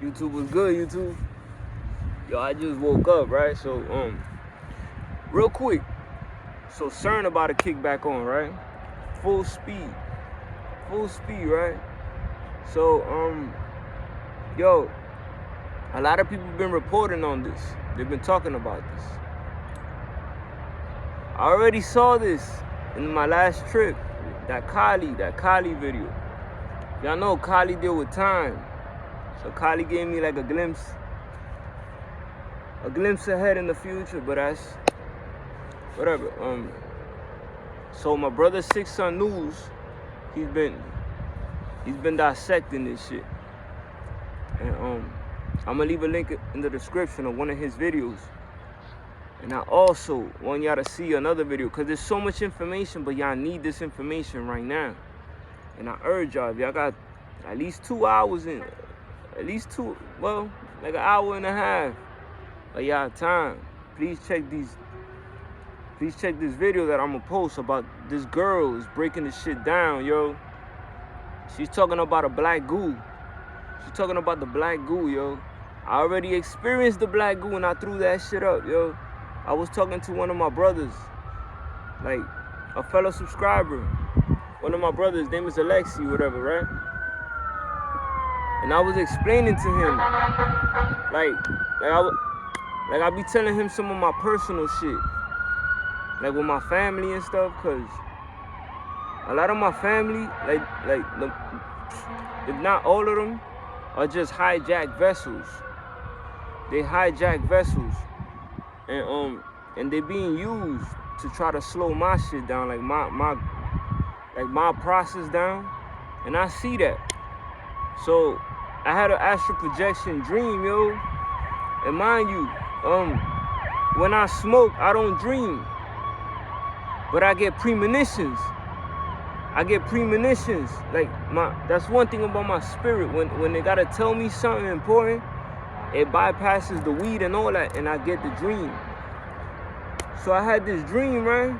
YouTube was good, YouTube. Yo, I just woke up, right? So, real quick. So Cern about to kick back on, right? Full speed, right? So, yo, a lot of people been reporting on this. They've been talking about this. I already saw this in my last trip, that Kali video. Y'all know Kali deal with time. So Kali gave me like a glimpse ahead in the future, but that's whatever. So my brother Six Sun News, he's been dissecting this shit. And I'm gonna leave a link in the description of one of his videos. And I also want y'all to see another video, because there's so much information, but y'all need this information right now. And I urge y'all, if y'all got at least 2 hours in, like an hour and a half of y'all time, please check this video that I'm gonna post about this girl is breaking this shit down, yo. She's talking about a black goo. She's talking about the black goo, yo. I already experienced the black goo and I threw that shit up, yo. I was talking to one of my brothers, like a fellow subscriber. One of my brothers, his name is Alexi, whatever, right? And I was explaining to him, I be telling him some of my personal shit, like with my family and stuff, cause a lot of my family, if not all of them, are just hijacked vessels. They hijack vessels, and they being used to try to slow my shit down, like my process down, and I see that. So I had an astral projection dream, yo, and mind you, when I smoke, I don't dream, but I get premonitions. Like that's one thing about my spirit. When they gotta tell me something important, it bypasses the weed and all that, and I get the dream. So I had this dream, right?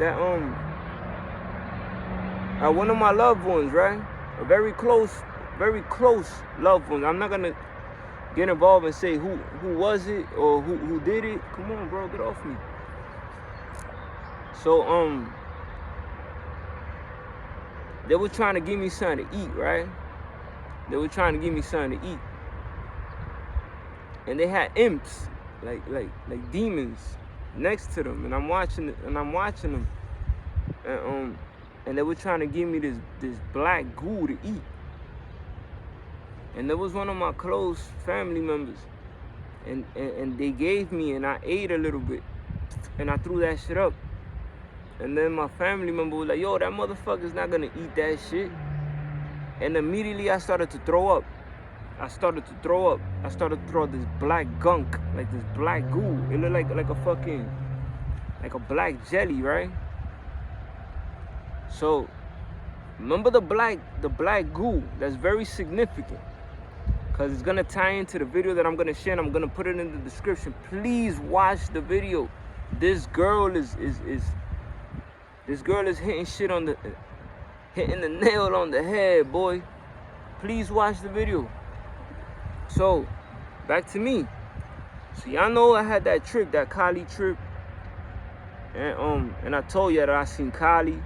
That one of my loved ones, right? A very close loved one. I'm not gonna get involved and say who was it or who did it. Come on, bro, get off me. So they were trying to give me something to eat, right? They were trying to give me something to eat. And they had imps, like demons next to them, and I'm watching them. And they were trying to give me this black goo to eat. And there was one of my close family members, and they gave me, and I ate a little bit, and I threw that shit up. And then my family member was like, yo, that motherfucker's not gonna eat that shit. And immediately I started to throw up. I started to throw this black gunk, like this black goo. It looked like a black jelly, right? So remember the black goo, that's very significant, because it's gonna tie into the video that I'm gonna share, and I'm gonna put it in the description. Please watch the video. This girl is hitting the nail on the head, boy. Please watch the video. So back to me. So y'all know I had that trip, that Kali trip, and I told you that I seen Kali.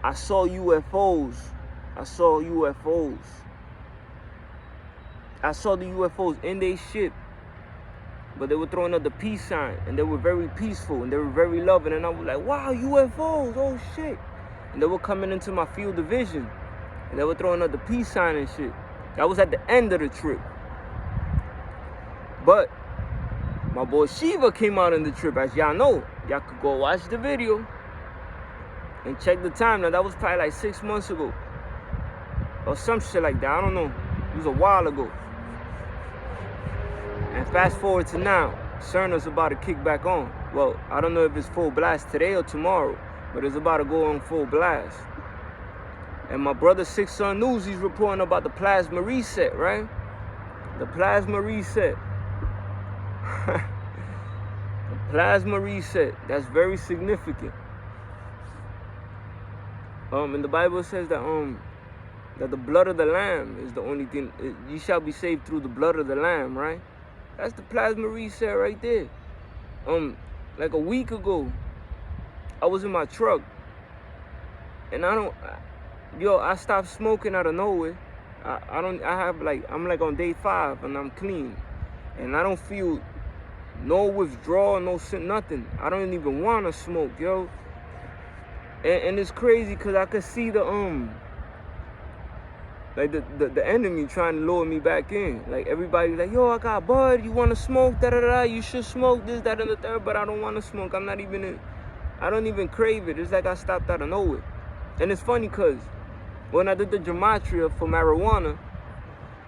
I saw UFOs. I saw the UFOs in their ship, but they were throwing up the peace sign, and they were very peaceful, and they were very loving, and I was like, wow, UFOs, oh shit. And they were coming into my field of vision, and they were throwing up the peace sign and shit. That was at the end of the trip. But my boy Shiva came out in the trip, as y'all know. Y'all could go watch the video and check the time. Now, that was probably like 6 months ago, or some shit like that. I don't know. It was a while ago. And fast forward to now, Cern is about to kick back on. Well, I don't know if it's full blast today or tomorrow, but it's about to go on full blast. And my brother Six Sun News, he's reporting about the plasma reset, right? The plasma reset. The plasma reset. That's very significant. And the Bible says that That the blood of the lamb is the only thing. You shall be saved through the blood of the lamb, right? That's the plasma reset right there. Like a week ago, I was in my truck, and I stopped smoking out of nowhere. I'm like on day 5, and I'm clean, and I don't feel no withdrawal, nothing. I don't even want to smoke, yo. And it's crazy because I could see the enemy trying to lure me back in. Like, everybody's like, yo, I got bud, you want to smoke, you should smoke this, that, and the third, but I don't want to smoke. I don't even crave it. It's like I stopped out of nowhere. And it's funny because when I did the gematria for marijuana,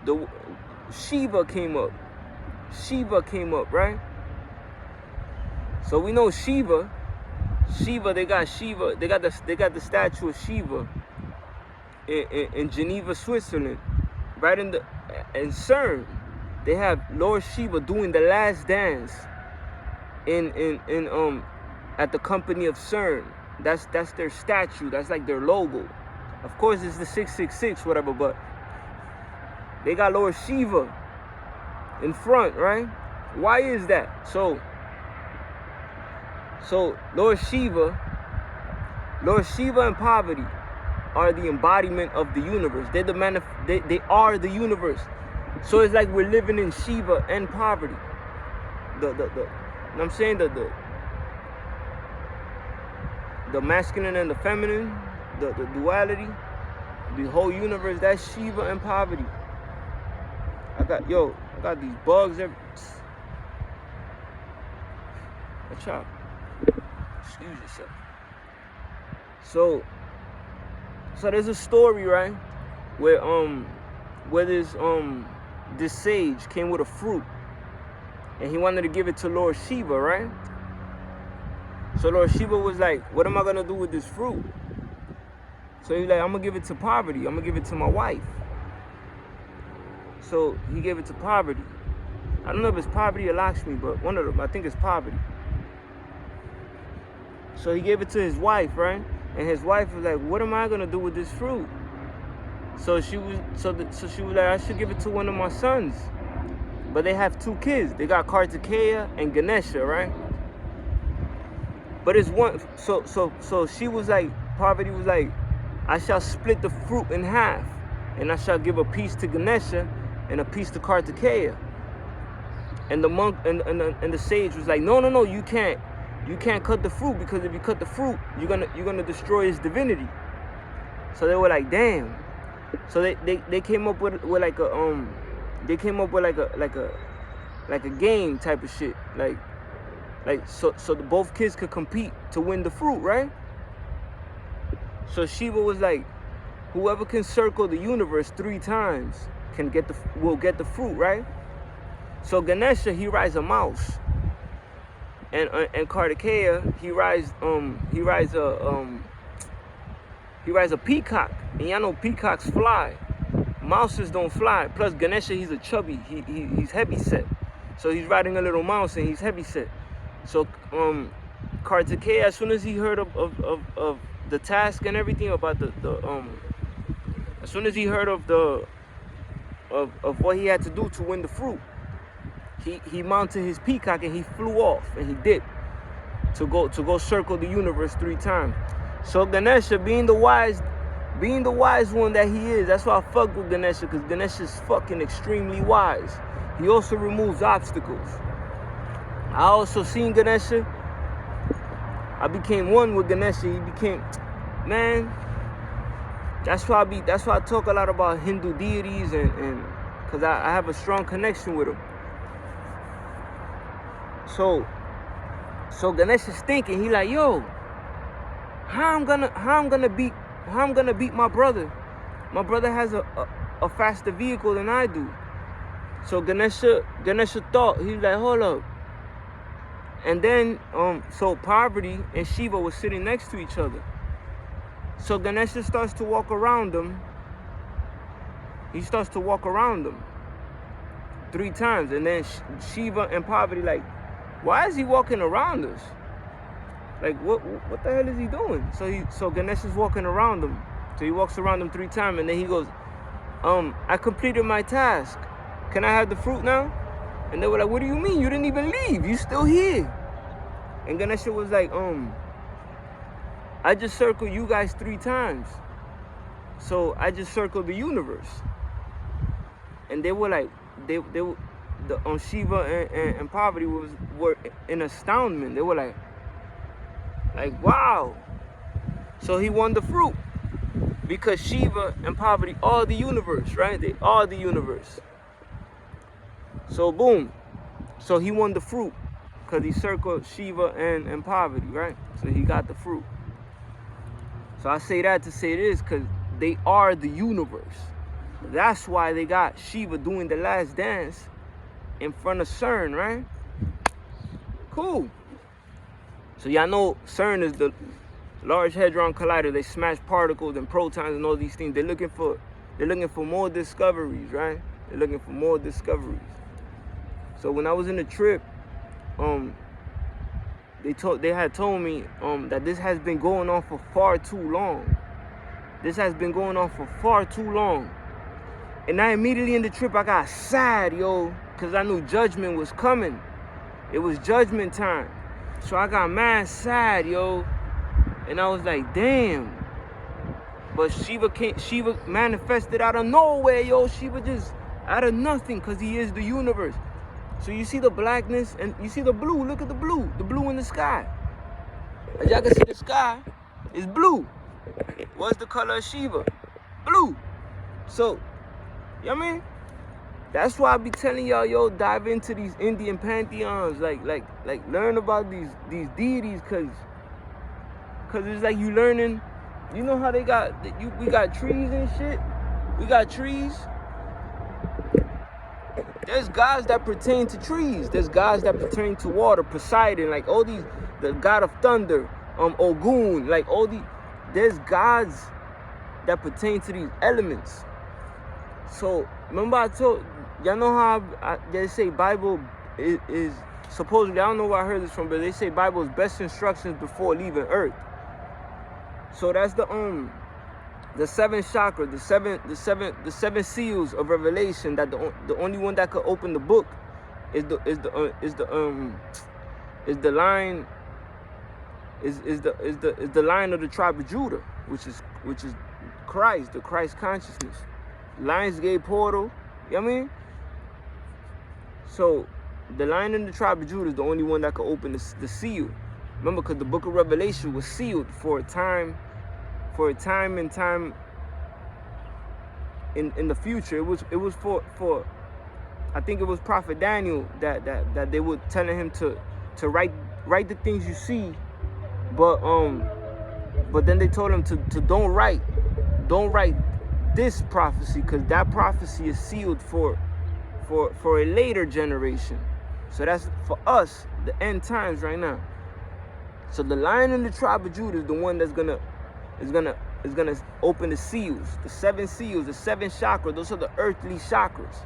the Shiva came up. Shiva came up, right? So we know Shiva, they got the statue of Shiva in Geneva, Switzerland, right in Cern. They have Lord Shiva doing the last dance at the company of Cern. That's their statue. That's like their logo. Of course, it's the 666, whatever, but they got Lord Shiva in front, right? Why is that? So Lord Shiva and poverty are the embodiment of the universe. They are the universe. So it's like we're living in Shiva and poverty. You know what I'm saying? The masculine and the feminine, the duality, the whole universe, that's Shiva and poverty. I got these bugs every. Watch out. Excuse yourself. So there's a story, right, where this sage came with a fruit, and he wanted to give it to Lord Shiva, right? So Lord Shiva was like, what am I gonna do with this fruit? So he's like, I'm gonna give it to poverty. I'm gonna give it to my wife. So he gave it to poverty. I don't know if it's poverty or Lakshmi, but one of them, I think it's poverty. So he gave it to his wife, right? And his wife was like, what am I gonna do with this fruit? So she was like, I should give it to one of my sons. But they have 2 kids. They got Kartikeya and Ganesha, right? But it's one. So she was like, poverty was like, I shall split the fruit in half, and I shall give a piece to Ganesha and a piece to Kartikeya. And the monk and the sage was like, no, you can't cut the fruit, because if you cut the fruit, you're gonna destroy his divinity. So they were like, damn. So they came up with like a like a game type of shit, so both kids could compete to win the fruit, right? So Shiva was like, whoever can circle the universe 3 times will get the fruit, right? So Ganesha, he rides a mouse, and Kartikeya, he rides a peacock, and y'all know peacocks fly. Mouses don't fly. Plus Ganesha, he's a chubby. He's heavy set, so he's riding a little mouse and he's heavy set. So Kartikeya, as soon as he heard of the task and everything about as soon as he heard of what he had to do to win the fruit, he mounted his peacock and he flew off and he dipped to go circle the universe 3 times. So Ganesha, being the wise one that he is, that's why I fuck with Ganesha, because Ganesha's fucking extremely wise. He also removes obstacles. I also seen Ganesha. I became one with Ganesha. He became, man. That's why I talk a lot about Hindu deities, and because I have a strong connection with them. So Ganesha's thinking, he like, yo, how I'm gonna beat my brother? My brother has a faster vehicle than I do. So Ganesha thought, he was like, hold up. And then so Parvati and Shiva were sitting next to each other. So Ganesha starts to walk around them. He starts to walk around them 3 times, and then Shiva and Parvati like, why is he walking around us? Like, what the hell is he doing? So Ganesha's walking around them, So he walks around them 3 times, and then he goes, I completed my task. Can I have the fruit now? And they were like, what do you mean? You didn't even leave. You still here. And Ganesha was like, I just circled you guys 3 times. So I just circled the universe. And they were like, Shiva and Parvati were in astoundment. They were like, wow. So he won the fruit. Because Shiva and Parvati are the universe, right? They are the universe. So boom. So he won the fruit. Because he circled Shiva and Parvati, right? So he got the fruit. So I say that to say this, because they are the universe. That's why they got Shiva doing the last dance in front of Cern, right? Cool. So y'all know Cern is the Large Hadron Collider. They smash particles and protons and all these things. They're looking for more discoveries, right? They're looking for more discoveries. So when I was in the trip, they had told me that this has been going on for far too long. This has been going on for far too long. And I immediately in the trip I got sad, yo, because I knew judgment was coming. It was judgment time. So I got mad sad, yo. And I was like, damn. But Shiva manifested out of nowhere, yo. Shiva just out of nothing, because he is the universe. So you see the blackness and you see the blue. Look at the blue in the sky. As y'all can see, the sky is blue. What's the color of Shiva? Blue. So, you know what I mean? That's why I be telling y'all, yo, dive into these Indian pantheons, like learn about these deities, cause it's like you learning. You know how they got we got trees and shit. We got trees. There's gods that pertain to trees. There's gods that pertain to water, Poseidon, like all these, the god of thunder, Ogun, like all these. There's gods that pertain to these elements. So remember I told y'all know how they say Bible is supposedly, I don't know where I heard this from, but they say Bible is best instructions before leaving Earth. So that's the 7 chakra, the seven seals of revelation. That the only one that could open the book is the line of the tribe of Judah, which is Christ, the Christ consciousness. Lionsgate portal, you know what I mean? So the line in the tribe of Judah is the only one that could open the seal. Remember, because the book of Revelation was sealed for a time in the future. It was for I think it was Prophet Daniel that they were telling him to write the things you see, but then they told him to don't write this prophecy, because that prophecy is sealed for a later generation. So that's for us, the end times right now. So the Lion in the tribe of Judah is the one that's gonna open the seals, the 7 seals, the 7 chakras. Those are the earthly chakras.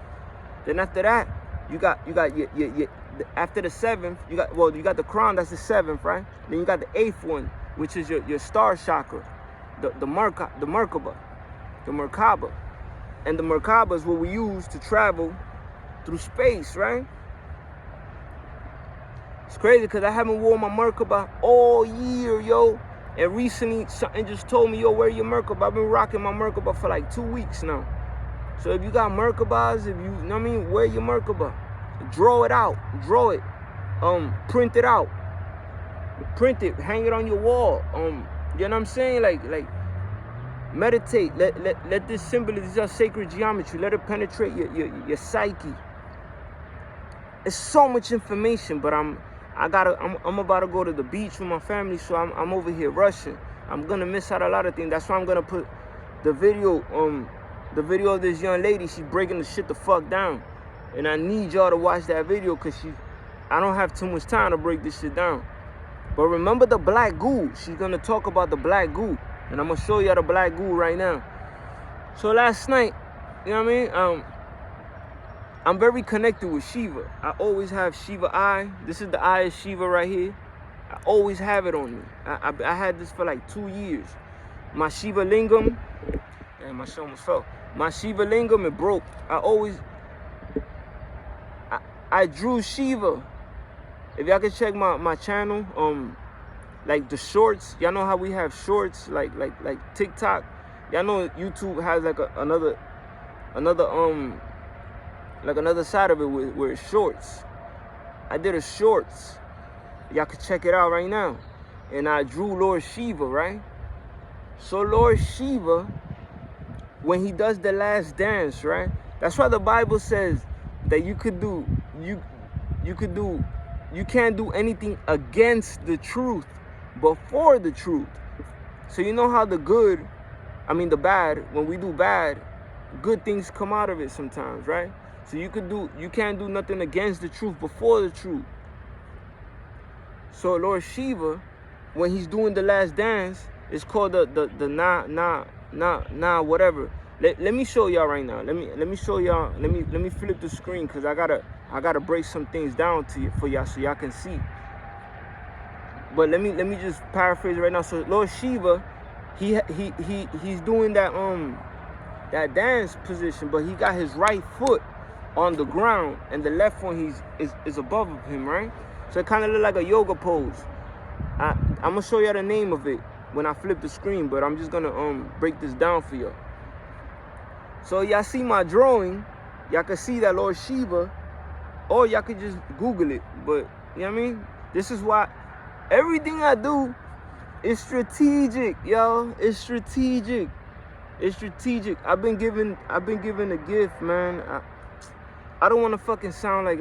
Then after that, you got after the 7th, you got the crown, that's the 7th, right? Then you got the 8th one, which is your star chakra, the Merkaba. And the Merkaba is what we use to travel through space, right? It's crazy because I haven't worn my Merkaba all year, yo. And recently, something just told me, yo, wear your Merkaba. I've been rocking my Merkaba for like 2 weeks now. So if you got Merkabas, if you know what I mean, wear your Merkaba. Draw it out. Draw it. Print it out. Print it. Hang it on your wall. You know what I'm saying? Like meditate. Let this symbol, this is our sacred geometry. Let it penetrate your psyche. It's so much information, but I'm about to go to the beach with my family, so I'm over here rushing. I'm gonna miss out a lot of things. That's why I'm gonna put the video of this young lady. She's breaking the shit the fuck down, and I need y'all to watch that video, because I don't have too much time to break this shit down. But remember the black goo. She's gonna talk about the black goo, and I'm gonna show y'all the black goo right now. So last night, you know what I mean? I'm very connected with Shiva. I always have Shiva eye. This is the eye of Shiva right here. I always have it on me. I had this for like 2 years. My Shiva lingam And my shit almost fell. My Shiva lingam, it broke. I drew Shiva. If y'all can check my channel, like the shorts, y'all know how we have shorts, like TikTok. Y'all know YouTube has like another side of it where it's shorts. I did a shorts. Y'all can check it out right now. And I drew Lord Shiva, right? So Lord Shiva, when he does the last dance, right? That's why the Bible says that you can't do anything against the truth, but for the truth. So you know how the bad, when we do bad, good things come out of it sometimes, right? So you can't do nothing against the truth, but for the truth. So Lord Shiva, when he's doing the last dance, it's called the whatever. Let me show y'all right now. Let me show y'all. Let me flip the screen, because I gotta break some things down for y'all so y'all can see. But let me just paraphrase right now. So Lord Shiva, he's doing that dance position, but he got his right foot on the ground and the left one is above him, right? So it kind of look like a yoga pose. I'm gonna show y'all the name of it when I flip the screen, but I'm just gonna break this down for y'all. So y'all see my drawing, y'all can see that Lord Shiva, or y'all could just Google it. But you know what I mean? This is why everything I do is strategic, yo. It's strategic. It's strategic. I've been given a gift, man. I don't want to fucking sound like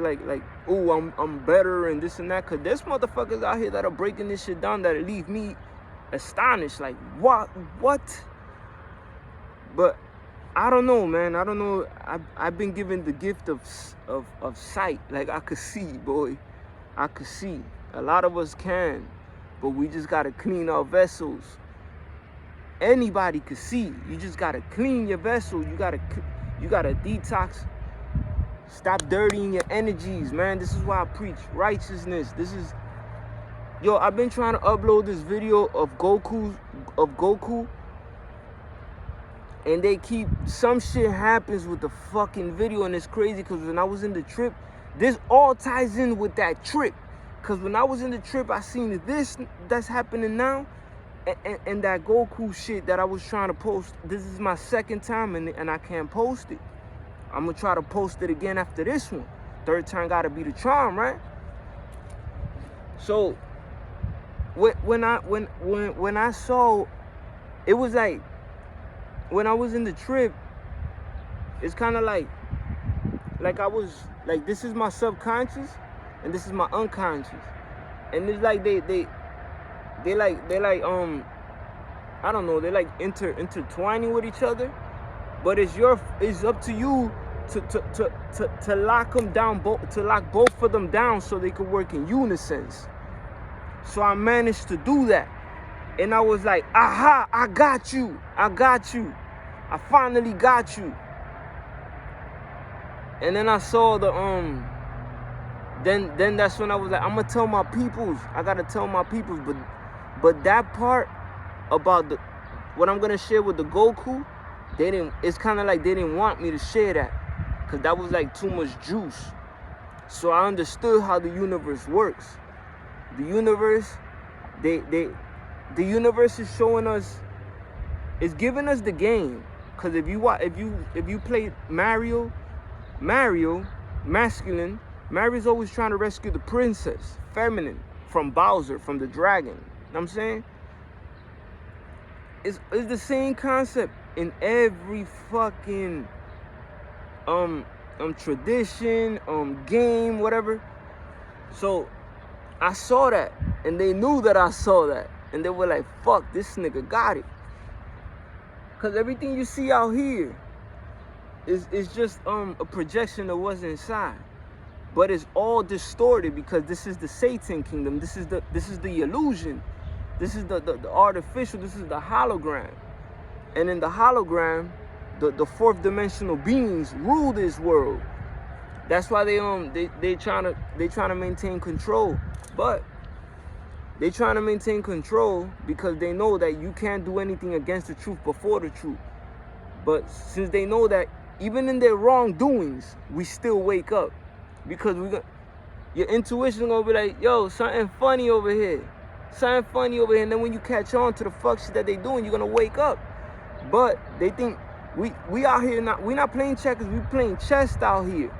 oh, I'm better and this and that, cause there's motherfuckers out here that are breaking this shit down that leave me astonished, like what? But I don't know, man. I don't know. I've been given the gift of sight. Like I could see, boy. I could see. A lot of us can, but we just gotta clean our vessels. Anybody could see. You just gotta clean your vessel. You gotta detox. Stop dirtying your energies, man. This is why I preach righteousness. Yo, I've been trying to upload this video of Goku, and some shit happens with the fucking video, and it's crazy, because when I was in the trip, this all ties in with that trip. Because when I was in the trip, I seen this that's happening now, and that Goku shit that I was trying to post. This is my second time, and I can't post it. I'm gonna try to post it again after this one. Third time gotta be the charm, right? So when I saw, it was like, when I was in the trip, it's kind of like I was like, this is my subconscious and this is my unconscious, and it's like they like I don't know, they like intertwining with each other. But it's up to you to lock them down, to lock both of them down so they can work in unison. So I managed to do that, and I was like, aha, I got you. I finally got you. And then I saw the then that's when I was like, I'm gonna tell my peoples. I gotta tell my peoples. But that part about what I'm gonna share with the Goku, it's kind of like they didn't want me to share that, because that was like too much juice. So I understood how the universe works. The universe, the universe is showing us, it's giving us the game. Because if you play Mario, masculine, Mario's always trying to rescue the princess, feminine, from Bowser, from the dragon. You know what I'm saying? It's the same concept in every fucking tradition, game, whatever. So I saw that, and they knew that I saw that, and they were like, fuck, this nigga got it. Because everything you see out here is just a projection of what's inside. But it's all distorted, because this is the Satan kingdom. This is the illusion. This is the artificial. This is the hologram. And in the hologram, the fourth dimensional beings rule this world. That's why they trying to maintain control. But they trying to maintain control because they know that you can't do anything against the truth before the truth. But since they know that even in their wrongdoings, we still wake up. Because your intuition gonna be like, yo, something funny over here. Something funny over here. And then when you catch on to the fuck shit that they doing, you're gonna wake up. But they think we out here we not playing checkers, we playing chess out here.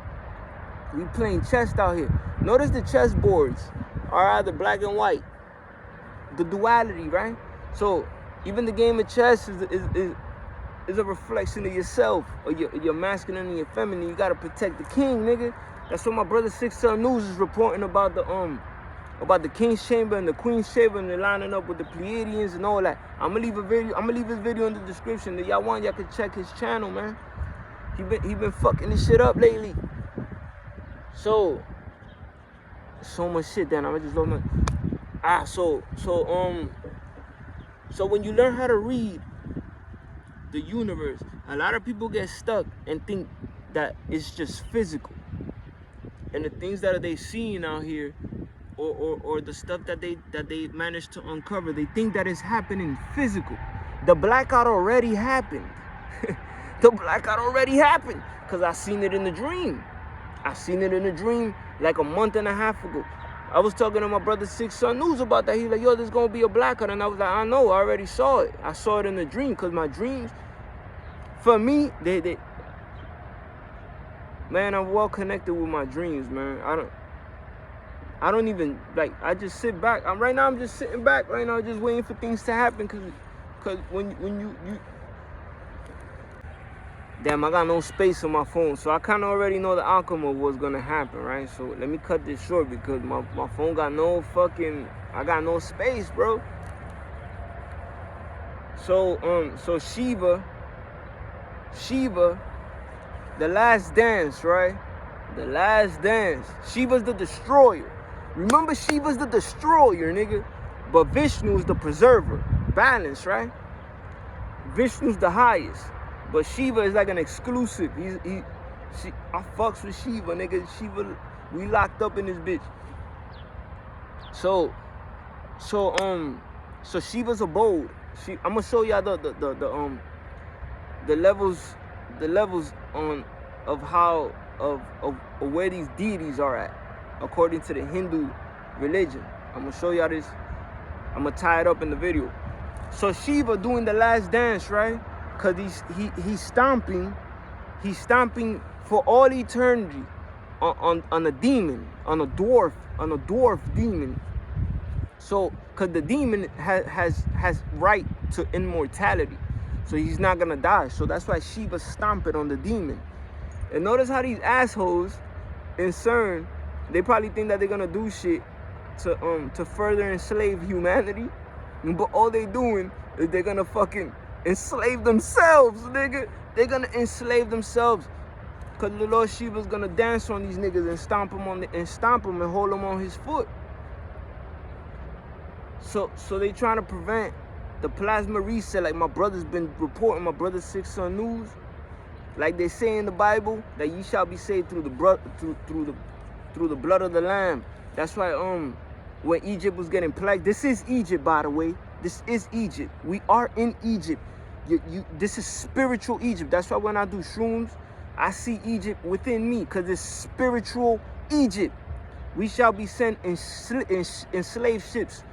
We playing chess out here. Notice the chess boards are either black and white. The duality, right? So even the game of chess is a reflection of yourself, or your masculine and your feminine. You gotta protect the king, nigga. That's what my brother Cern News is reporting about the king's chamber and the queen's chamber, and they're lining up with the Pleiadians and all that. I'm gonna leave his video in the description. If y'all want, y'all can check his channel, man. He been fucking this shit up lately. So much shit. Then I'm just love my so when you learn how to read the universe, a lot of people get stuck and think that it's just physical, and the things that they seeing out here, or the stuff that they managed to uncover, they think that it's happening physical. The blackout already happened. The blackout already happened, because I seen it in the dream. I seen it in a dream like a month and a half ago. I was talking to my brother Cern News about that. He's like, yo, there's gonna be a blackout. And I was like, I know, I already saw it. I saw it in the dream, because my dreams, for me, man, I'm well connected with my dreams, man. I don't even, like, I just sit back. Right now I'm just sitting back right now, just waiting for things to happen, because when you damn, I got no space on my phone, so I kind of already know the outcome of what's gonna happen, right? So let me cut this short, because my phone got no fucking, I got no space, bro. So Shiva, the last dance, right? The last dance. Shiva's the destroyer. Remember, Shiva's the destroyer, nigga. But Vishnu's the preserver. Balance, right? Vishnu's the highest. But Shiva is like an exclusive. I fucks with Shiva, nigga. Shiva, we locked up in this bitch. So Shiva's abode. I'm gonna show y'all the levels of where these deities are at, according to the Hindu religion. I'm gonna show y'all this. I'm gonna tie it up in the video. So Shiva doing the last dance, right? Cause he's stomping for all eternity on a demon, on a dwarf demon. So, cause the demon has right to immortality, so he's not gonna die. So that's why Shiva's stomping on the demon. And notice how these assholes in Cern, they probably think that they're gonna do shit to further enslave humanity, but all they doing is they're gonna fucking enslave themselves, nigga. They're gonna enslave themselves, cause the Lord Shiva's gonna dance on these niggas and stomp them and hold them on his foot. So they trying to prevent the plasma reset, like my brother's been reporting, my brother Cern News. Like they say in the Bible, that ye shall be saved through the blood of the Lamb. That's why when Egypt was getting plagued, this is Egypt, by the way. This is Egypt. We are in Egypt. This is spiritual Egypt. That's why when I do shrooms, I see Egypt within me, because it's spiritual Egypt. We shall be sent in slave ships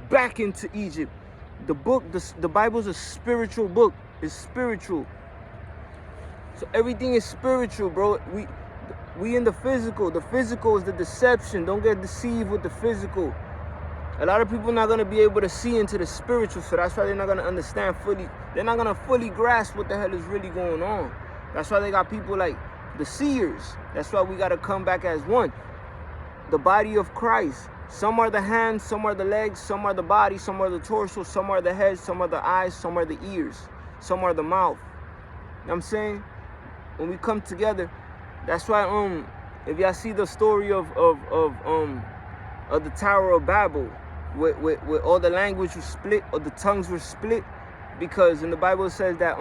back into Egypt. The Bible's a spiritual book. It's spiritual. So everything is spiritual, bro. We in the physical. The physical is the deception. Don't get deceived with the physical. A lot of people are not going to be able to see into the spiritual, so that's why they're not going to understand fully. They're not going to fully grasp what the hell is really going on. That's why they got people like the seers. That's why we got to come back as one. The body of Christ. Some are the hands, some are the legs, some are the body, some are the torso, some are the head, some are the eyes, some are the ears, some are the mouth. You know what I'm saying? When we come together, that's why if y'all see the story of the Tower of Babel, where all the language was split, or the tongues were split, because in the Bible it says that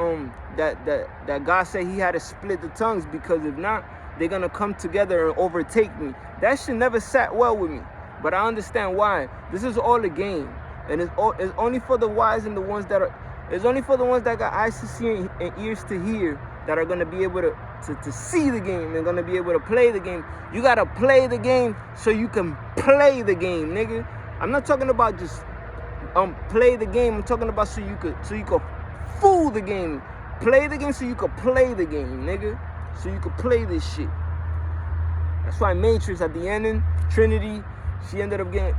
that God said he had to split the tongues, because if not, they're gonna come together and overtake me. That shit never sat well with me, but I understand why. This is all a game, and it's only for the wise and the ones that It's only for the ones that got eyes to see and ears to hear that are gonna be able to see the game and gonna be able to play the game. You gotta play the game so you can play the game, nigga. I'm not talking about just play the game. I'm talking about so you could fool the game. Play the game so you could play the game, nigga. So you could play this shit. That's why Matrix at the ending, Trinity, she ended up getting,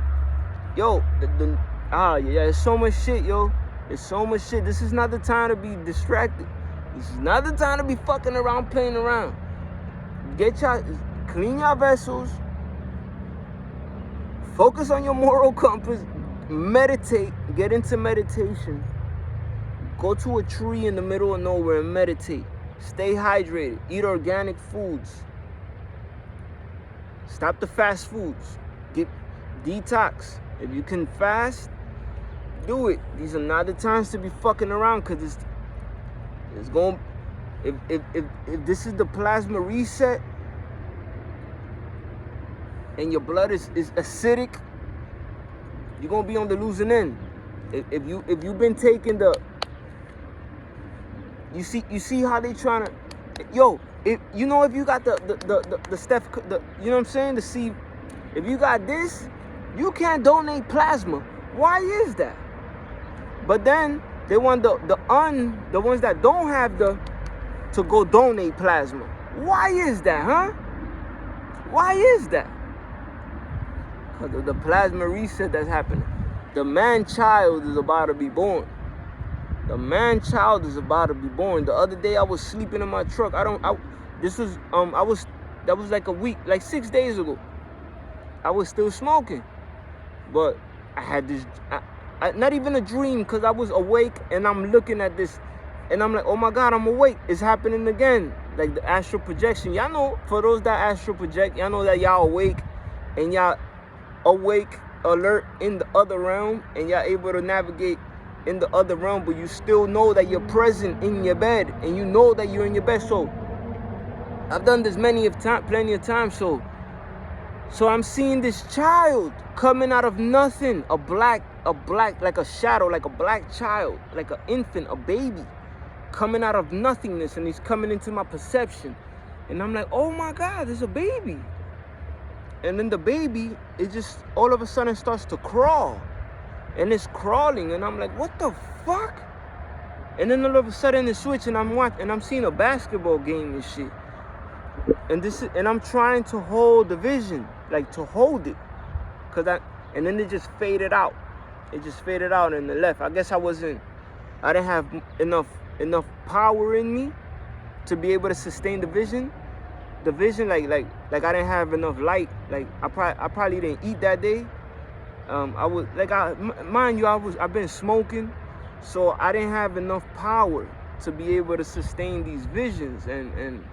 yo, there's so much shit, yo. There's so much shit. This is not the time to be distracted. This is not the time to be fucking around, playing around. Clean your vessels. Focus on your moral compass. Meditate. Get into meditation. Go to a tree in the middle of nowhere and meditate. Stay hydrated. Eat organic foods. Stop the fast foods. Get detox. If you can fast, do it. These are not the times to be fucking around, because it's going. If this is the plasma reset and your blood is acidic, you're gonna be on the losing end. If you've been taking the, you see how they trying to, yo. If you got the Steph, you know what I'm saying, the C, if you got this, you can't donate plasma. Why is that? But then they want the ones that don't have to go donate plasma. Why is that, huh? Why is that? Because of the plasma reset that's happening. The man-child is about to be born. The man-child is about to be born. The other day I was sleeping in my truck. That was like a week, like 6 days ago. I was still smoking. But I had this, not even a dream, because I was awake and I'm looking at this and I'm like, oh my God, I'm awake. It's happening again. Like the astral projection. Y'all know, for those that astral project, y'all know that y'all awake and y'all awake, alert in the other realm, and y'all able to navigate in the other realm, but you still know that you're present in your bed and you know that you're in your bed. So I've done this plenty of times. So I'm seeing this child coming out of nothing, a black, like a shadow, like a black child, like an infant, a baby, coming out of nothingness, and he's coming into my perception. And I'm like, oh my God, there's a baby. And then the baby, it just all of a sudden starts to crawl. And it's crawling, and I'm like, what the fuck? And then all of a sudden it's switching, and I'm seeing a basketball game and shit. And I'm trying to hold the vision, like to hold it, and then it just faded out. It just faded out and it left. I guess I didn't have enough power in me to be able to sustain the vision. The vision, like I didn't have enough light. Like I probably didn't eat that day. I've been smoking, so I didn't have enough power to be able to sustain these visions, and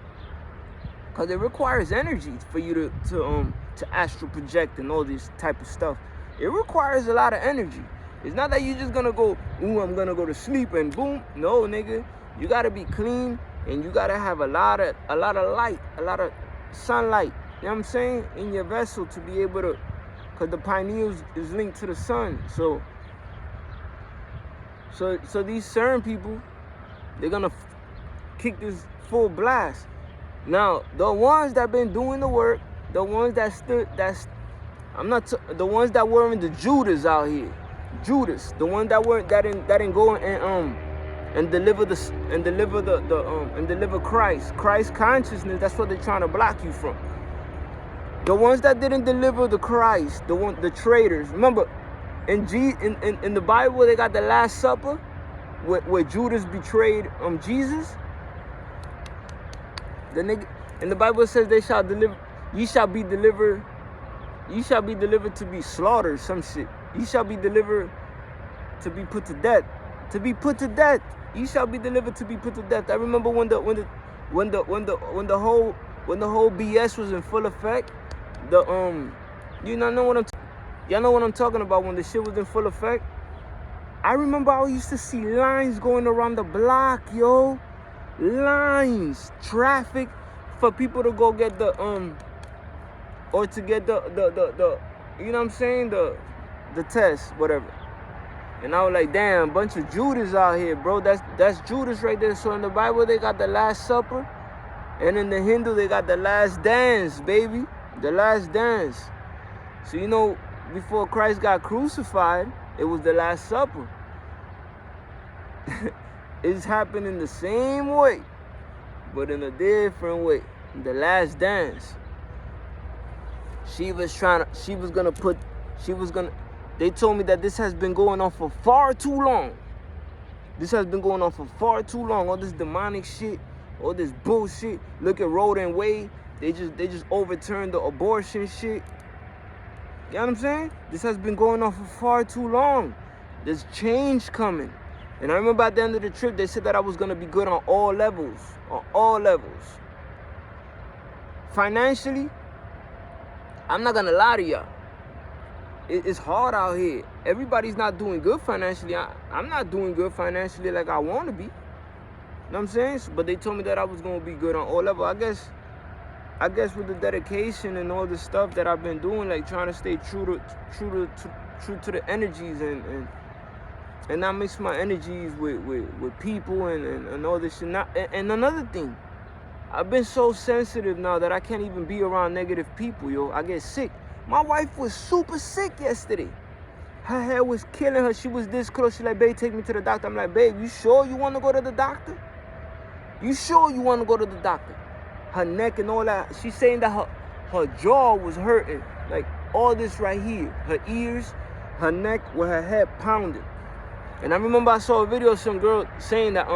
because it requires energy for you to astral project and all this type of stuff. It requires a lot of energy. It's not that you're just gonna go, ooh, I'm gonna go to sleep and boom. No, nigga, you gotta be clean, and you gotta have a lot of light, a lot of sunlight. You know what I'm saying, in your vessel to be able to. Because the pineal is linked to the sun. So these Cern people, they're going to kick this full blast. Now, the ones that been doing the work, the ones the ones that were in the Judas out here. Judas, the ones that didn't go and deliver Christ consciousness. That's what they're trying to block you from. The ones that didn't deliver the Christ, the traitors. Remember, in the Bible, they got the Last Supper, where Judas betrayed Jesus. And the Bible says ye shall be delivered to be slaughtered, some shit. Ye shall be delivered to be put to death. To be put to death. Ye shall be delivered to be put to death. I remember when the whole BS was in full effect. Y'all know what I'm talking about, when the shit was in full effect. I remember I used to see lines going around the block, yo. Lines, traffic for people to go get or to get the you know what I'm saying, the test, whatever. And I was like, damn, bunch of Judas out here, bro. That's Judas right there. So in the Bible, they got the Last Supper. And in the Hindu, they got the Last Dance, baby. The Last Dance. So, you know, before Christ got crucified, it was the Last Supper. It's happening the same way, but in a different way. The Last Dance. They told me that this has been going on for far too long. This has been going on for far too long. All this demonic shit, all this bullshit. Look at Roe and Wade. They just overturned the abortion shit. You know what I'm saying? This has been going on for far too long. There's change coming. And I remember at the end of the trip, they said that I was going to be good on all levels. On all levels. Financially, I'm not going to lie to y'all. It's hard out here. Everybody's not doing good financially. I'm not doing good financially like I want to be. You know what I'm saying? But they told me that I was going to be good on all levels. I guess with the dedication and all the stuff that I've been doing, like trying to stay true to the energies and not mix my energies with people and all this shit. And another thing, I've been so sensitive now that I can't even be around negative people, yo. I get sick. My wife was super sick yesterday. Her hair was killing her. She was this close. She's like, babe, take me to the doctor. I'm like, babe, you sure you want to go to the doctor? You sure you want to go to the doctor? Her neck and all that. She's saying that her jaw was hurting. Like all this right here. Her ears, her neck with her head pounding. And I remember I saw a video of some girl saying that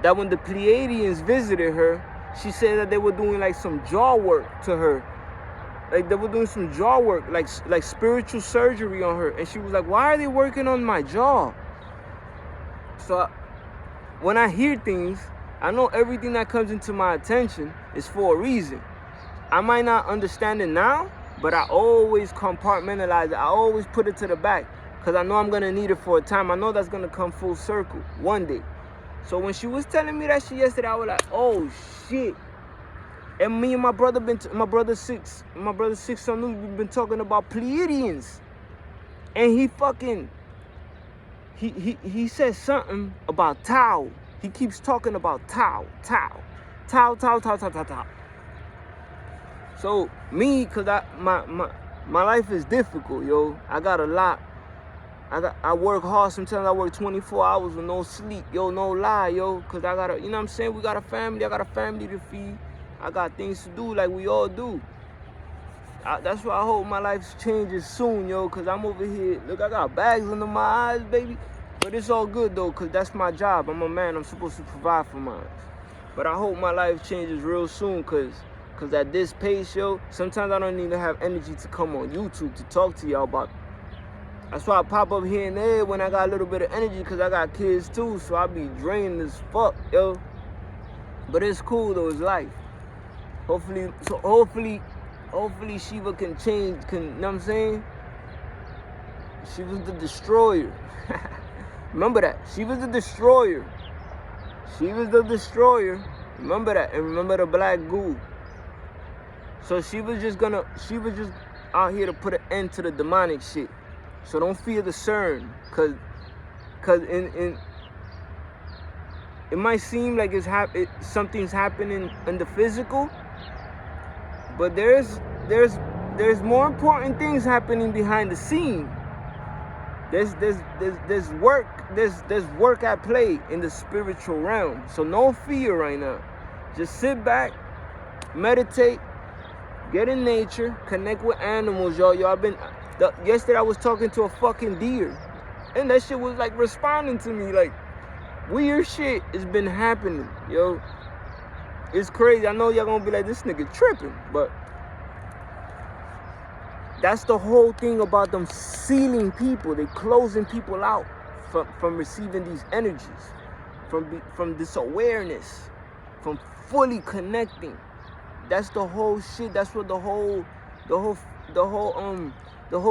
that when the Pleiadians visited her, she said that they were doing like some jaw work to her. Like they were doing some jaw work, like spiritual surgery on her. And she was like, why are they working on my jaw? So when I hear things, I know everything that comes into my attention is for a reason. I might not understand it now, but I always compartmentalize it. I always put it to the back because I know I'm going to need it for a time. I know that's going to come full circle one day. So when she was telling me that shit yesterday, I was like, oh, shit. And me and my brother six son, we've been talking about Pleiadians. And he said something about Tao. He keeps talking about Tao. So me, cause my life is difficult, yo. I got a lot. I work hard. Sometimes I work 24 hours with no sleep, yo. No lie, yo. Cause I gotta, you know what I'm saying? We got a family. I got a family to feed. I got things to do like we all do. That's why I hope my life changes soon, yo. Cause I'm over here. Look, I got bags under my eyes, baby. But it's all good, though, because that's my job. I'm a man. I'm supposed to provide for mine. But I hope my life changes real soon, because at this pace, yo, sometimes I don't even have energy to come on YouTube to talk to y'all about it. That's why I pop up here and there when I got a little bit of energy, because I got kids, too, so I be drained as fuck, yo. But it's cool, though. It's life. Hopefully Shiva can change, you know what I'm saying? She was the destroyer. Remember that. She was the destroyer. She was the destroyer. Remember that. And remember the black goo. So she was just out here to put an end to the demonic shit. So don't fear the Cern. Cause in it might seem like something's happening in the physical. But there's more important things happening behind the scene. There's work at play in the spiritual realm. So no fear right now. Just sit back, meditate, get in nature, connect with animals, y'all. Yesterday I was talking to a fucking deer, and that shit was like responding to me. Like weird shit has been happening, yo. It's crazy. I know y'all gonna be like, this nigga tripping, but that's the whole thing about them sealing people. They closing people out from receiving these energies, from this awareness, from fully connecting. That's the whole shit. That's what the whole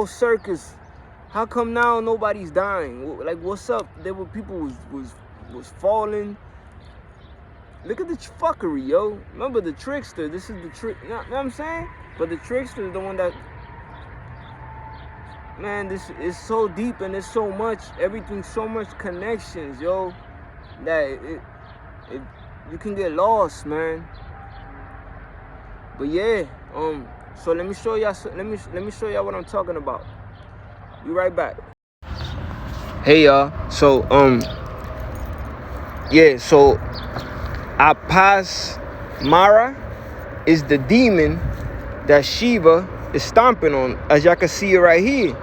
circus. How come now nobody's dying? Like, what's up? There were people was falling. Look at the fuckery, yo. Remember the trickster. This is the trick. You know what I'm saying? But the trickster is the one that man, this is so deep and there's so much, everything, so much connections, yo, that it you can get lost, man. But yeah, so let me show y'all. Let me show y'all what I'm talking about. Be right back. Hey y'all. So yeah. So Apasmara is the demon that Shiva is stomping on, as y'all can see it right here.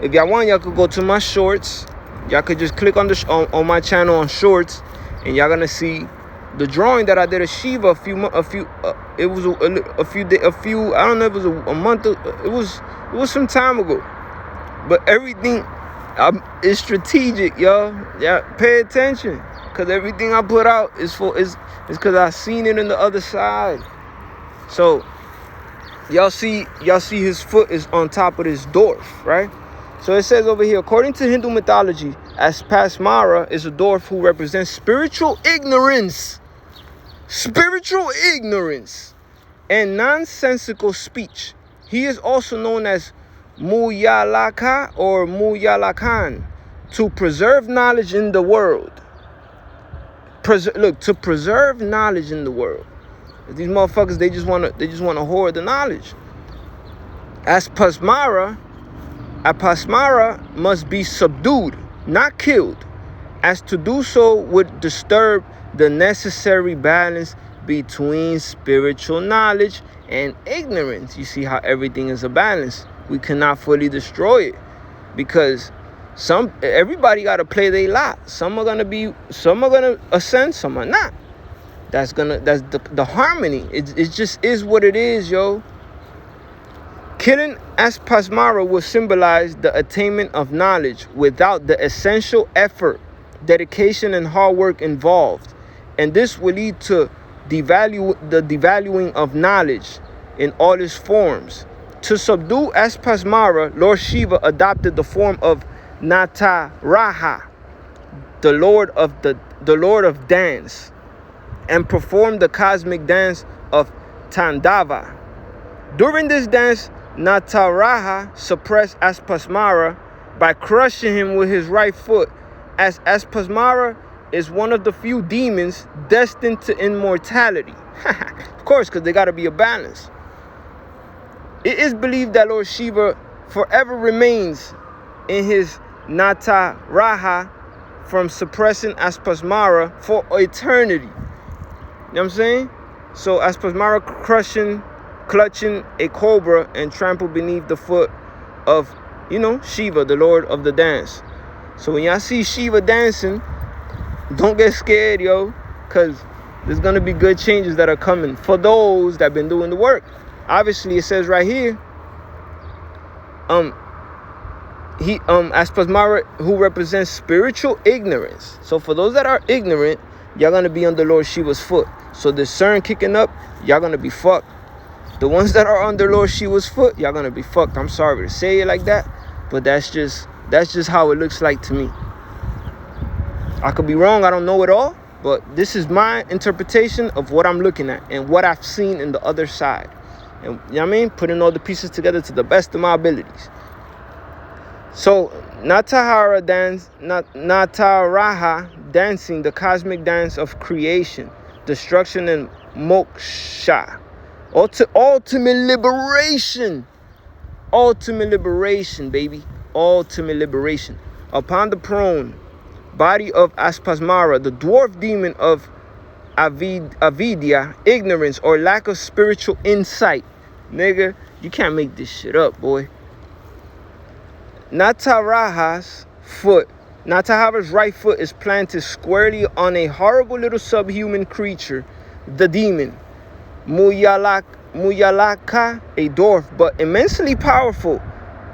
If y'all want, y'all could go to my shorts. Y'all could just click on the on my channel on shorts, and y'all gonna see the drawing that I did of Shiva it was a few I don't know if it was a month, it was some time ago. But everything is strategic, y'all. Yeah, pay attention, cause everything I put out is cause I seen it on the other side. So y'all see his foot is on top of this dwarf, right? So it says over here, according to Hindu mythology, Apasmara is a dwarf who represents spiritual ignorance and nonsensical speech. He is also known as Muyalaka or Muyalakan, to preserve knowledge in the world. To preserve knowledge in the world. These motherfuckers, they just wanna hoard the knowledge. Apasmara must be subdued, not killed, as to do so would disturb the necessary balance between spiritual knowledge and ignorance. You see how everything is a balance. We cannot fully destroy it, because everybody got to play their lot. Some are gonna ascend, some are not. That's the harmony. It just is what it is, yo. Killing Apasmara will symbolize the attainment of knowledge without the essential effort, dedication, and hard work involved. And this will lead to the devaluing of knowledge in all its forms. To subdue Apasmara, Lord Shiva adopted the form of Nataraja, the Lord of dance, and performed the cosmic dance of Tandava. During this dance, Nataraja suppressed Apasmara by crushing him with his right foot, as Apasmara is one of the few demons destined to immortality. Of course, because they got to be a balance. It is believed that Lord Shiva forever remains in his Nataraja from suppressing Apasmara for eternity. You know what I'm saying? So Apasmara clutching a cobra and trampled beneath the foot of, Shiva, the Lord of the dance. So when y'all see Shiva dancing, don't get scared, yo, because there's going to be good changes that are coming for those that have been doing the work. Obviously, it says right here, Apasmara, who represents spiritual ignorance. So for those that are ignorant, y'all going to be under Lord Shiva's foot. So the Cern kicking up, y'all going to be fucked. The ones that are under Lord Shiva's foot, y'all going to be fucked. I'm sorry to say it like that, but that's just how it looks like to me. I could be wrong, I don't know it all, but this is my interpretation of what I'm looking at and what I've seen in the other side. And you know what I mean? Putting all the pieces together to the best of my abilities. So Nataraja dancing, the cosmic dance of creation, destruction, and moksha. Ultimate liberation. Ultimate liberation, baby. Ultimate liberation. Upon the prone body of Apasmara, the dwarf demon of avidya, ignorance, or lack of spiritual insight. Nigga, you can't make this shit up, boy. Nataraja's right foot is planted squarely on a horrible little subhuman creature, the demon. Muyalaka, a dwarf, but immensely powerful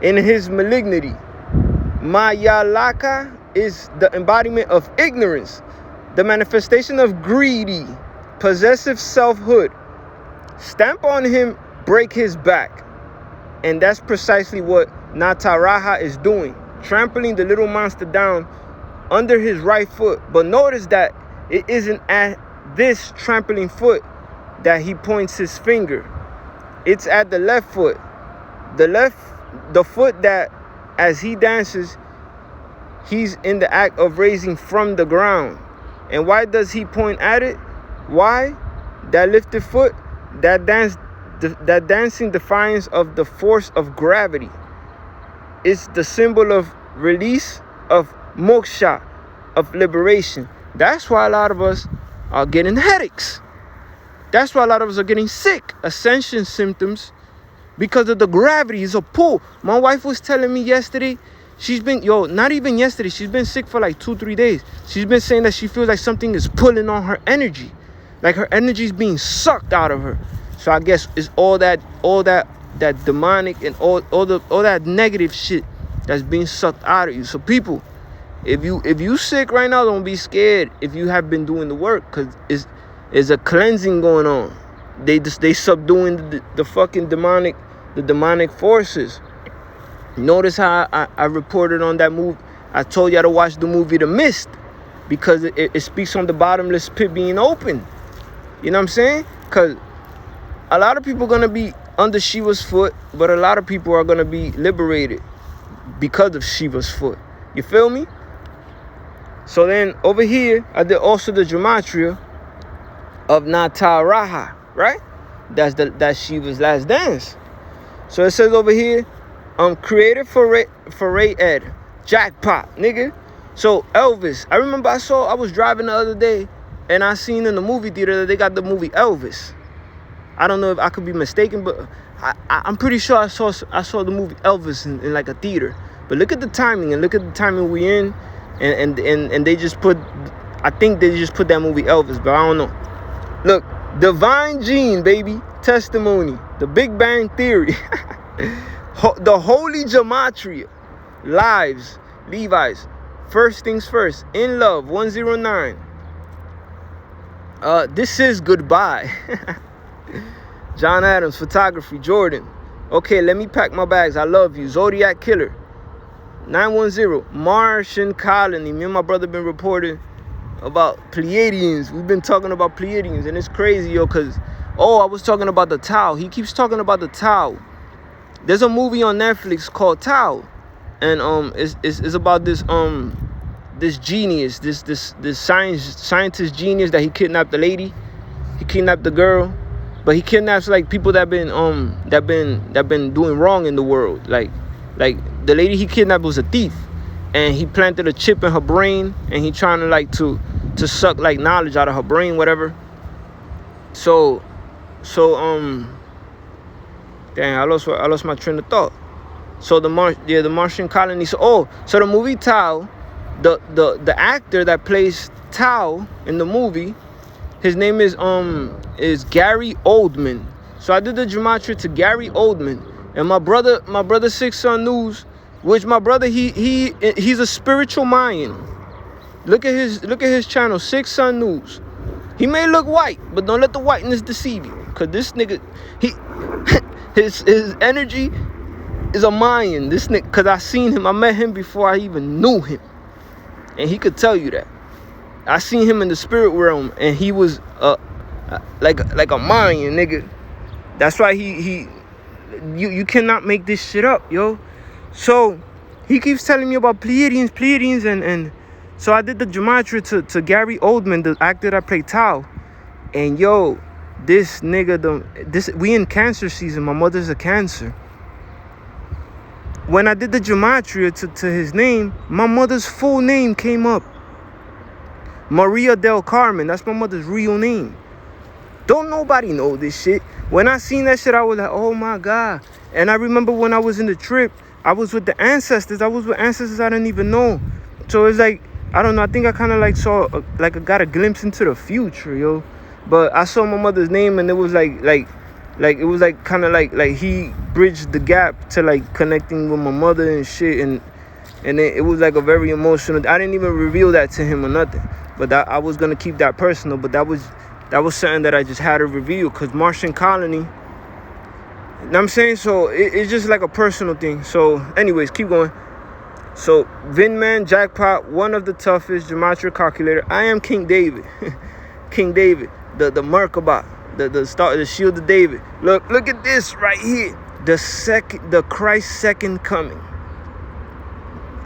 in his malignity. Mayalaka is the embodiment of ignorance, the manifestation of greedy, possessive selfhood. Stamp on him, break his back. And that's precisely what Nataraja is doing, trampling the little monster down under his right foot. But notice that it isn't at this trampling foot that he points his finger. It's at the left foot. The foot that as he dances, he's in the act of raising from the ground. And why does he point at it? Why? That lifted foot, that dancing defiance of the force of gravity. It's the symbol of release, of moksha, of liberation. That's why a lot of us are getting headaches. That's why a lot of us are getting sick, ascension symptoms, because of the gravity. It's a pull. My wife was telling me yesterday, she's been, not even yesterday, she's been sick for like 2-3 days. She's been saying that she feels like something is pulling on her energy. Like her energy is being sucked out of her. So I guess it's all that demonic and all that negative shit that's being sucked out of you. So people, if you sick right now, don't be scared if you have been doing the work, because it's a cleansing going on. They subduing the fucking demonic forces. Notice how I reported on that movie. I told y'all to watch the movie The Mist, because it speaks on the bottomless pit being open. You know what I'm saying? Because a lot of people are going to be under Shiva's foot, but a lot of people are going to be liberated because of Shiva's foot. You feel me? So then over here, I did also the gematria of Nataraja, right? That's Shiva's last dance. So it says over here, created for Ray Ed, jackpot, nigga. So Elvis, I remember I was driving the other day, and I seen in the movie theater that they got the movie Elvis. I don't know if I could be mistaken, but I'm pretty sure I saw the movie Elvis in like a theater. But look at the timing, and look at the timing we in, and they just put, I think they just put that movie Elvis, but I don't know. Look, Divine Gene, baby, testimony, the Big Bang Theory, the Holy Gematria, Lives, Levi's, First Things First, In Love, 109. This is Goodbye. John Adams, Photography, Jordan. Okay, let me pack my bags. I love you. Zodiac Killer. 910, Martian Colony. Me and my brother been reporting about Pleiadians. We've been talking about Pleiadians, and it's crazy, yo, because, I was talking about the Tao. He keeps talking about the Tao. There's a movie on Netflix called Tao, and it's about this genius, this scientist genius that he kidnapped the lady, he kidnapped the girl, but he kidnaps like people that been doing wrong in the world. Like the lady he kidnapped was a thief, and he planted a chip in her brain, and he trying to like to suck like knowledge out of her brain, whatever. So dang, I lost my train of thought. So the Martian colony. So the movie Tao, the actor that plays Tao in the movie, his name is Gary Oldman. So I did the gematria to Gary Oldman, and my brother Six Sun News, which my brother he's a spiritual Mayan. Look at his channel, Six Sun News. He may look white, but don't let the whiteness deceive you, cause this nigga his energy is a Mayan. This nigga, cause I met him before I even knew him, and he could tell you that. I seen him in the spirit realm, and he was like a Mayan, nigga. That's why you cannot make this shit up, yo. So he keeps telling me about Pleiadians, and so I did the gematria to Gary Oldman, the actor that played Tao, and yo, this nigga, we in Cancer season. My mother's a Cancer. When I did the gematria to his name, my mother's full name came up. Maria del Carmen. That's my mother's real name. Don't nobody know this shit. When I seen that shit, I was like, oh my God. And I remember when I was in the trip, I was with the ancestors. I was with ancestors I didn't even know. So it's like, I don't know. I think I kind of like saw, I got a glimpse into the future, yo. But I saw my mother's name, and it was like it was like kind of like he bridged the gap to like connecting with my mother and shit, and it was like a very emotional. I didn't even reveal that to him or nothing, but I was gonna keep that personal. But that was something that I just had to reveal, because Martian colony. You know what I'm saying? So it's just like a personal thing. So anyways, keep going. So Vinman jackpot, one of the toughest gematria calculator. I am King David. King David, the Merkabah, the shield of David. Look at this right here. The Christ's second coming.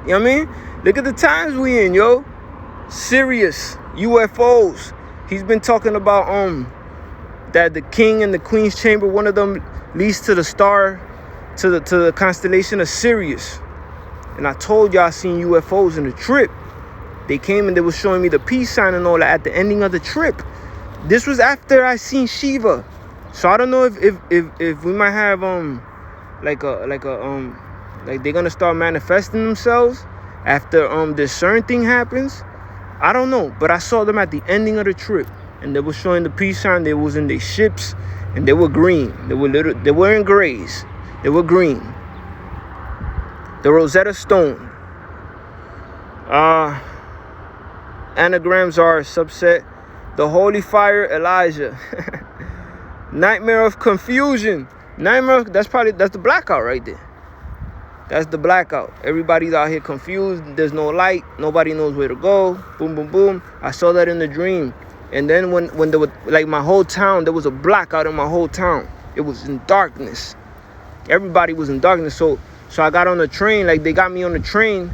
You know what I mean? Look at the times we in, yo. Serious UFOs. He's been talking about that the king and the queen's chamber, one of them leads to the star, to the constellation of Sirius. And I told y'all I seen UFOs in the trip. They came and they were showing me the peace sign and all that at the ending of the trip. This was after I seen Shiva. So I don't know if we might have like they're gonna start manifesting themselves after this Cern thing happens. I don't know, but I saw them at the ending of the trip, and they were showing the peace sign. They was in their ships, and they were green. They weren't grays. They were green. The Rosetta Stone. Anagrams are a subset. The Holy Fire, Elijah. Nightmare of Confusion. That's the blackout right there. That's the blackout. Everybody's out here confused. There's no light. Nobody knows where to go. Boom, boom, boom. I saw that in the dream. And then when there was, like, my whole town, there was a blackout in my whole town. It was in darkness. Everybody was in darkness. So I got on the train. Like, they got me on the train.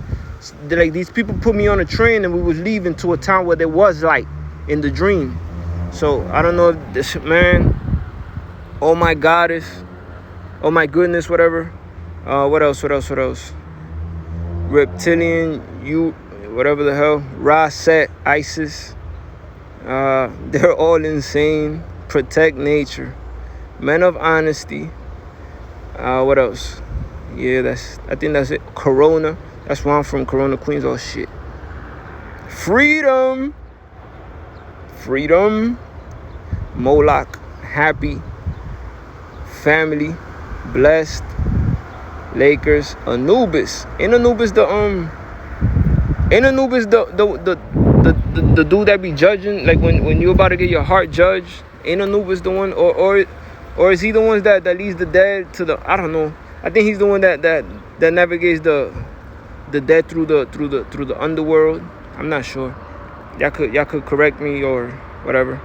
Like, these people put me on a train, and we was leaving to a town where there was light in the dream. So I don't know if this, man, oh my goddess, oh my goodness, whatever. What else? Reptilian, whatever the hell. Ra, Set, ISIS. They're all insane. Protect nature. Men of honesty. What else? Yeah, I think that's it. Corona. That's where I'm from. Corona, Queens. Oh shit. Freedom. Moloch. Happy. Family. Blessed. Lakers. Anubis. Ain't Anubis the dude that be judging, like when you about to get your heart judged? Ain't Anubis the one, or is he the one that leads the dead to the, I don't know. I think he's the one that navigates the dead through the underworld. I'm not sure. Y'all could correct me or whatever.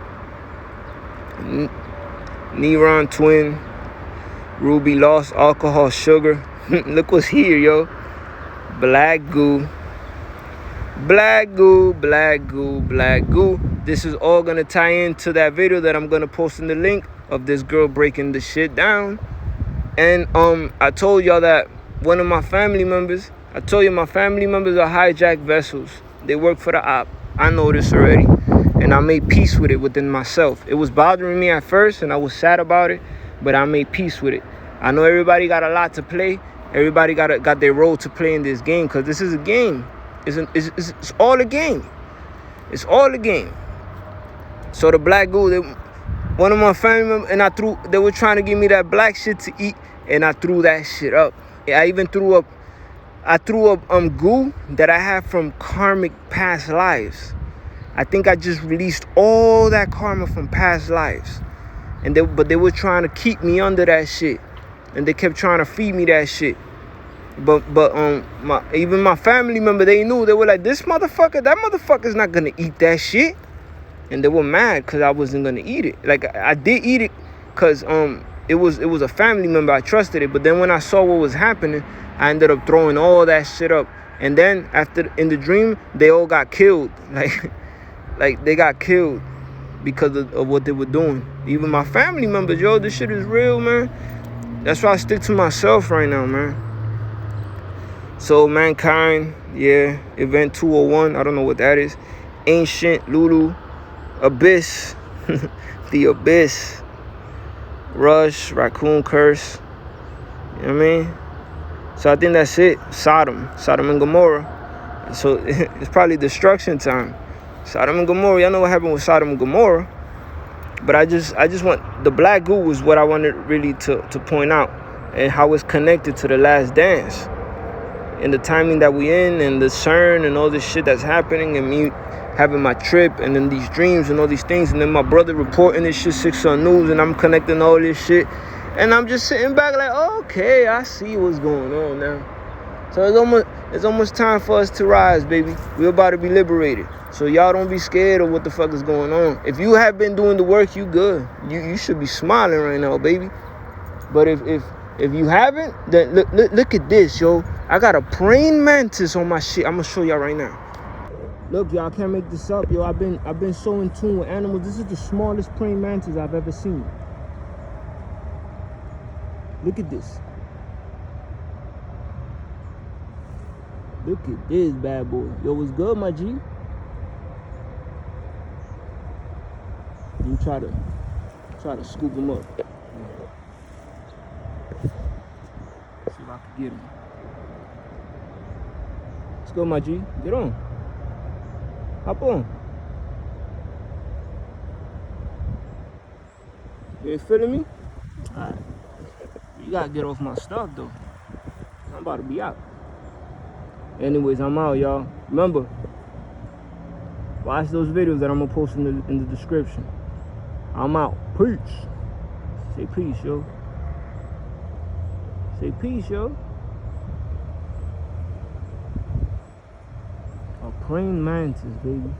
Neron twin. Ruby lost alcohol sugar. Look what's here, yo. Black goo. This is all gonna tie into that video that I'm gonna post in the link of this girl breaking the shit down. And I told y'all that one of my family members, my family members are hijacked vessels. They work for the op. I know this already. And I made peace with it within myself. It was bothering me at first, and I was sad about it, but I made peace with it. I know everybody got a lot to play. Everybody got their role to play in this game, because this is a game. It's all a game. It's all a game. So the black goo, one of my family members, and they were trying to give me that black shit to eat, and I threw that shit up. I even threw up goo that I have from karmic past lives. I think I just released all that karma from past lives. But they were trying to keep me under that shit. And they kept trying to feed me that shit. But even my family member, they knew. They were like, that motherfucker's not gonna eat that shit. And they were mad because I wasn't gonna eat it. Like, I did eat it because it was a family member. I trusted it. But then when I saw what was happening, I ended up throwing all that shit up. And then in the dream, they all got killed. Like they got killed because of what they were doing. Even my family members, yo, this shit is real, man. That's why I stick to myself right now, man. So Mankind, yeah, Event 201, I don't know what that is. Ancient, Lulu, Abyss, The Abyss, Rush, Raccoon Curse. You know what I mean? So I think that's it. Sodom and Gomorrah. So it's probably destruction time. Sodom and Gomorrah, y'all know what happened with Sodom and Gomorrah. But I just want, the black goo was what I wanted really to point out, and how it's connected to the last dance. And the timing that we in, and the Cern, and all this shit that's happening, and me having my trip, and then these dreams and all these things, and then my brother reporting this shit 6 on News, and I'm connecting all this shit. And I'm just sitting back like, okay, I see what's going on now. So it's almost time for us to rise, baby. We're about to be liberated. So y'all don't be scared of what the fuck is going on. If you have been doing the work, you good. You should be smiling right now, baby. But if you haven't, then look at this, yo. I got a praying mantis on my shit. I'm gonna show y'all right now. Look, y'all, I can't make this up, yo. I've been so in tune with animals. This is the smallest praying mantis I've ever seen. Look at this. Look at this bad boy. Yo, what's good, my G? You try to scoop him up. See if I can get him. Let's go, my G. Get on. Hop on. You ain't feeling me? Alright. You gotta get off my stuff, though. I'm about to be out. Anyways, I'm out, y'all. Remember, watch those videos that I'm gonna post in the description. I'm out. Peace. Say peace, yo. Say peace, yo. A praying mantis, baby.